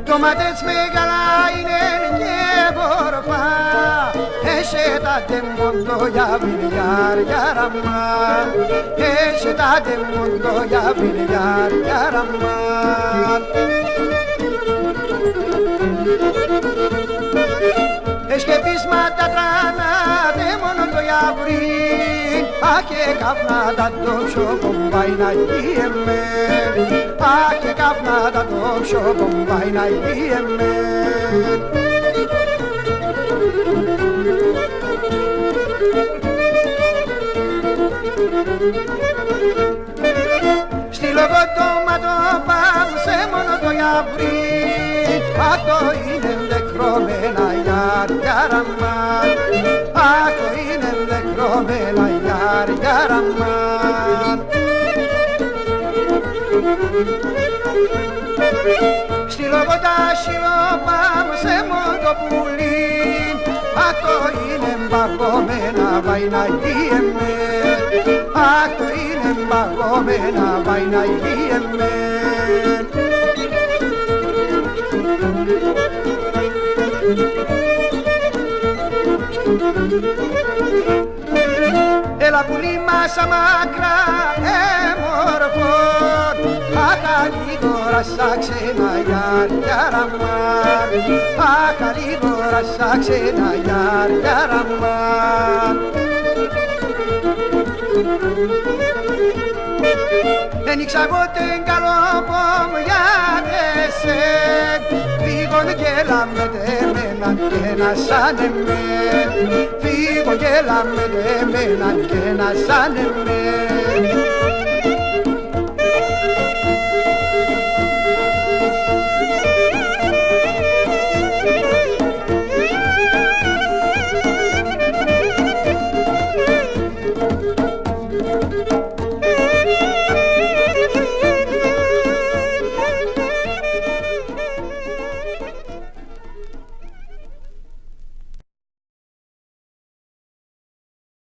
Το ματέτς μεγάλα είναι και μορφά, escetate mondo ya biliar yarama, escetate mondo ya biliar yarama. Εσκεπίσματα τρανάτε μόνο το γιαβρί, άχε καυνάτα το πιο κομπάει να γιέμαι, άχε καυνάτα το πιο κομπάει να γιέμαι. Στη λογοτόματο πάμε σε μόνο το γιαβρί, αυτό είναι δεκρώμενα γιαραμα, αυτό είναι δεκρώμενα γιαραμα. Στη λογοτάσιο πάμε σε μόνο το πουλί, αυτό είναι μπαγωμένα βαϊναγίεμαι, αυτό είναι μπαγωμένα βαϊναγίεμαι. Έλα πουλί μας αμάκρα εμορφών, αχαλίγορα σα ξένα γιαραμάν, αχαλίγορα σα ξένα γιαραμάν. Ένιξα εγώ την καλόπο μου για εσέν, φύγον και λάμετε εμέναν και να σαν εμέν, φύγον και λάμετε εμέναν και να σαν εμέν.